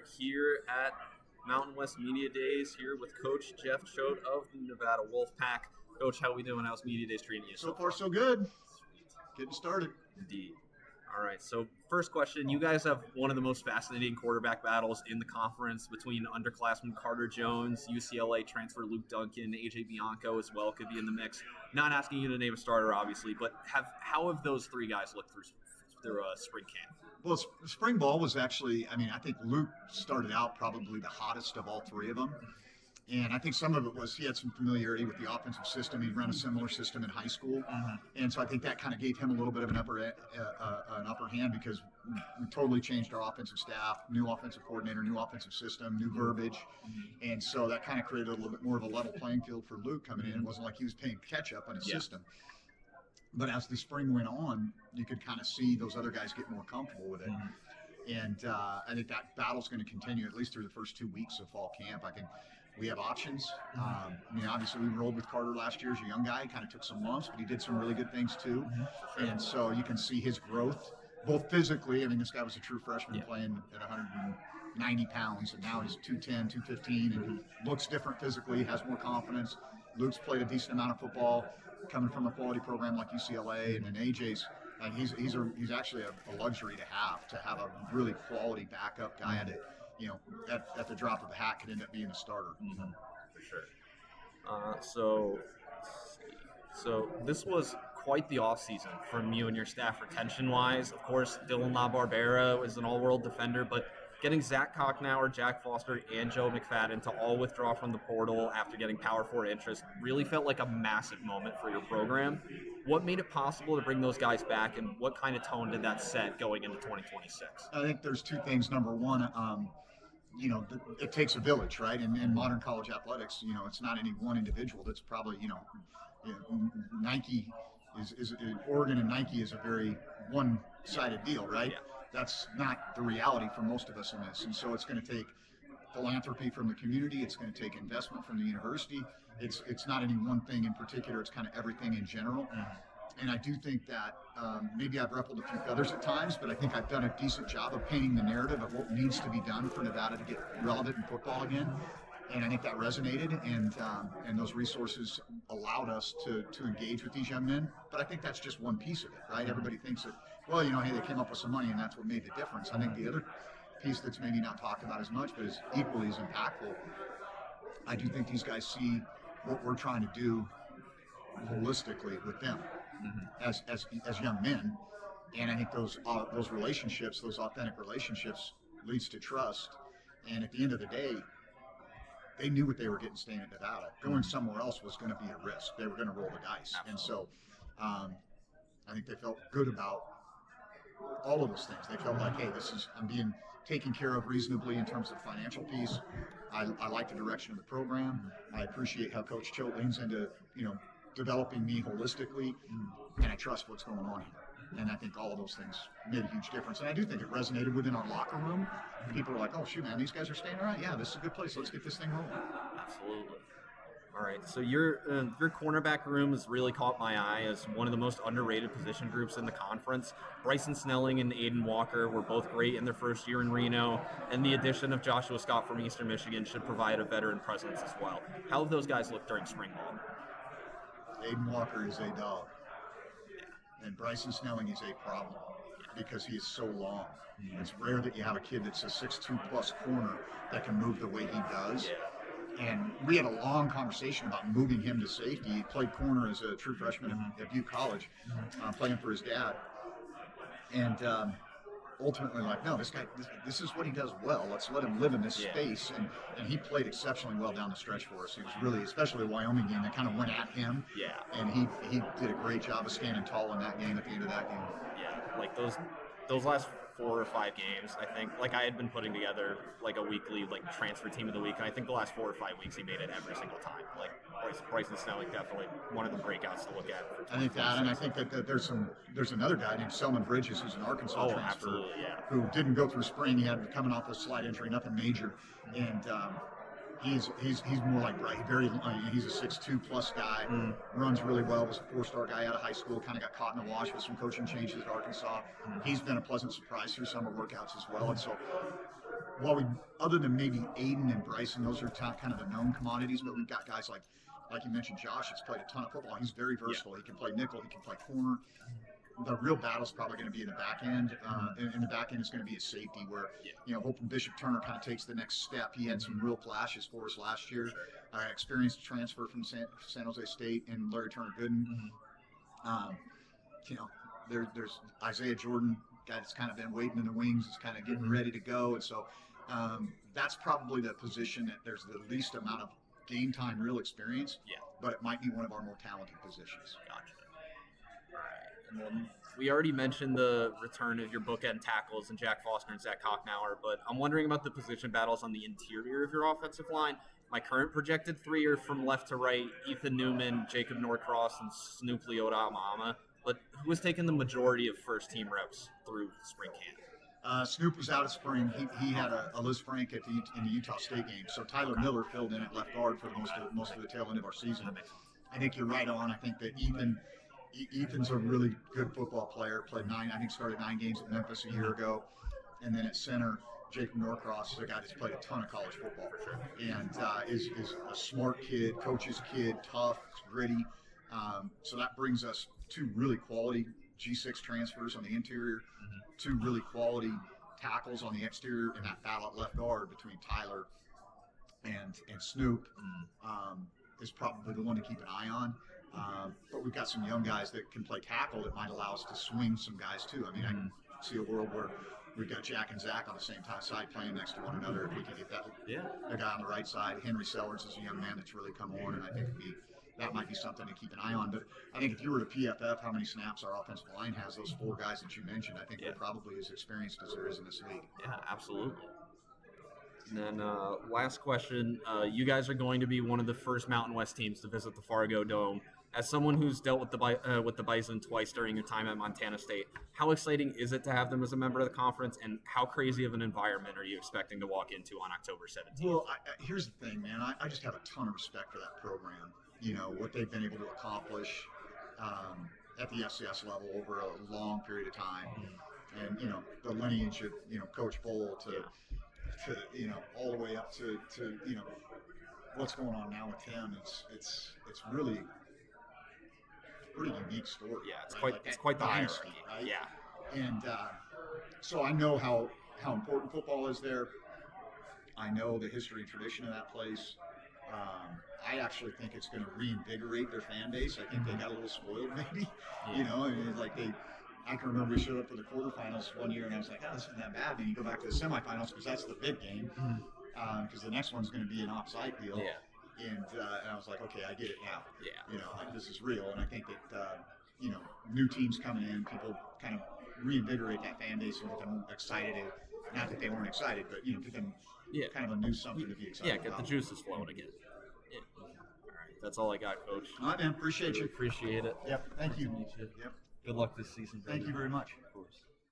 are here at Mountain West Media Days here with Coach Jeff Choate of the Nevada Wolfpack. Coach, how are we doing? How's Media Days treating you So far, so good. Getting started. Indeed. All right, so first question. You guys have one of the most fascinating quarterback battles in the conference between underclassman Carter Jones, UCLA transfer Luke Duncan, AJ Bianco as well could be in the mix. Not asking you to name a starter, obviously, but how have those three guys looked through spring camp? Well, spring ball was actually, I think Luke started out probably the hottest of all three of them. And I think some of it was he had some familiarity with the offensive system. He'd run a similar system in high school. And so I think that kind of gave him a little bit of an upper hand because we totally changed our offensive staff, new offensive coordinator, new offensive system, new verbiage. And so that kind of created a little bit more of a level playing field for Luke coming in. It wasn't like he was playing catch up on his system. But as the spring went on, you could kind of see those other guys get more comfortable with it. And I think that battle's going to continue at least through the first 2 weeks of fall camp. I think we have options. Obviously we rolled with Carter last year as a young guy. He kind of took some lumps, but he did some really good things too. And so you can see his growth, both physically. This guy was a true freshman playing at 190 pounds, and now he's 210, 215, and he looks different physically, has more confidence. Luke's played a decent amount of football, coming from a quality program like UCLA, and then AJ's he's actually a luxury to have a really quality backup guy that at the drop of a hat could end up being a starter. For sure. So this was quite the offseason from you and your staff retention-wise. Of course, Dylan LaBarbera is an all-world defender, but getting Zach Cocknauer, Jack Foster, and Joe McFadden to all withdraw from the portal after getting Power 4 interest really felt like a massive moment for your program. What made it possible to bring those guys back, and what kind of tone did that set going into 2026? I think there's two things. Number one, it takes a village, right? In modern college athletics, it's not any one individual. That's probably, Nike is Oregon and Nike is a very one-sided deal, right? Yeah. That's not the reality for most of us in this. And so it's going to take philanthropy from the community. It's going to take investment from the university. It's not any one thing in particular. It's kind of everything in general. And I do think that maybe I've ruffled a few feathers at times, but I think I've done a decent job of painting the narrative of what needs to be done for Nevada to get relevant in football again. And I think that resonated, and those resources allowed us to engage with these young men. But I think that's just one piece of it, right? Everybody thinks that, hey, they came up with some money and that's what made the difference. I think the other piece that's maybe not talked about as much, but is equally as impactful, I do think these guys see what we're trying to do holistically with them as young men. And I think those relationships, those authentic relationships, leads to trust. And at the end of the day, they knew what they were getting staying at Nevada. Going somewhere else was going to be a risk. They were going to roll the dice. Absolutely. And so I think they felt good about all of those things. They felt like, hey, I'm being taken care of reasonably in terms of the financial piece. I like the direction of the program. I appreciate how Coach Choate leans into, developing me holistically, and I trust what's going on here. And I think all of those things made a huge difference. And I do think it resonated within our locker room. People are like, oh, shoot, man, these guys are staying all right. Yeah, this is a good place. Let's get this thing rolling. Absolutely. All right, so your cornerback room has really caught my eye as one of the most underrated position groups in the conference. Bryson Snelling and Aiden Walker were both great in their first year in Reno, and the addition of Joshua Scott from Eastern Michigan should provide a veteran presence as well. How have those guys looked during spring ball? Aiden Walker is a dog. And Bryson Snelling is a problem because he is so long. It's rare that you have a kid that's a 6'2 plus corner that can move the way he does. And we had a long conversation about moving him to safety. He played corner as a true freshman at Butte College, playing for his dad. And ultimately, no, this is what he does well. Let's let him live in this space. And he played exceptionally well down the stretch for us. He was really, especially the Wyoming game, that kind of went at him. Yeah. And he did a great job of standing tall in that game at the end of that game. Yeah, those last 4 or 5 games, I think, I had been putting together a weekly transfer team of the week, and I think the last 4 or 5 weeks he made it every single time. Bryson Snelling definitely one of the breakouts to look at. I think that, and I think that there's another guy named Selman Bridges who's an Arkansas transfer who didn't go through spring. He had coming off a slight injury, nothing major, and He's more like Bright. He's a 6'2" plus guy. Runs really well. Was a 4-star guy out of high school. Kind of got caught in the wash with some coaching changes at Arkansas. He's been a pleasant surprise through summer workouts as well. And so, other than maybe Aiden and Bryson, those are kind of the known commodities. But we've got guys like you mentioned, Josh has played a ton of football. He's very versatile. He can play nickel. He can play corner. The real battle is probably going to be in the back end. And the back end is going to be his safety, where hoping Bishop Turner kind of takes the next step. He had some real flashes for us last year. Experienced transfer from San Jose State and Larry Turner Gooden. There's Isaiah Jordan, guy that's kind of been waiting in the wings, is kind of getting ready to go, and so that's probably the position that there's the least amount of game time, real experience. But it might be one of our more talented positions. Gotcha. And then we already mentioned the return of your bookend tackles and Jack Foster and Zach Kocknauer, but I'm wondering about the position battles on the interior of your offensive line. My current projected three are from left to right: Ethan Newman, Jacob Norcross, and Snoop Leota Amama. But who has taken the majority of first-team reps through spring camp? Snoop was out of spring. He had a Liz Frank in the Utah State game. So Tyler Miller filled in at left guard for most of the tail end of our season. I think you're right on. I think that Ethan's a really good football player. Started 9 games at Memphis a year ago. And then at center, Jacob Norcross is a guy that's played a ton of college football. And is a smart kid, coach's kid, tough, gritty. So that brings us 2 really quality G6 transfers on the interior, 2 really quality tackles on the exterior, and that battle at left guard between Tyler and Snoop is probably the one to keep an eye on. But we've got some young guys that can play tackle that might allow us to swing some guys too. I mean, I can see a world where we've got Jack and Zach on the same side playing next to one another. If we can get the guy on the right side. Henry Sellers is a young man that's really come on, and I think that might be something to keep an eye on. But I think if you were to PFF how many snaps our offensive line has, those 4 guys that you mentioned, I think they're probably as experienced as there is in this league. Yeah, absolutely. And then last question, you guys are going to be one of the first Mountain West teams to visit the Fargo Dome. As someone who's dealt with the Bison twice during your time at Montana State, how exciting is it to have them as a member of the conference, and how crazy of an environment are you expecting to walk into on October 17th? Well, here's the thing, man. I just have a ton of respect for that program. What they've been able to accomplish at the FCS level over a long period of time, and the lineage of Coach Bowl to all the way up to what's going on now with him. It's really a pretty unique story. Yeah, it's quite the dynasty, hierarchy. right? Yeah, and so I know how important football is there. I know the history and tradition of that place. I actually think it's going to reinvigorate their fan base. I think they got a little spoiled, maybe. I can remember we showed up for the quarterfinals one year, and I was like, this isn't that bad. And you go back to the semifinals because that's the big game, because the next one's going to be an offside deal. Yeah. And I was like, okay, I get it now. Yeah. This is real. And I think that new teams coming in, people kind of reinvigorate that fan base and get them excited. Not that they weren't excited, but get them kind of a new something to be excited about. Yeah, get the juices flowing again. Yeah. All right, that's all I got, Coach. All right, man. Appreciate you. Appreciate it. Yep. Thank you. Yep. Good luck this season. Thank you very much. Of course.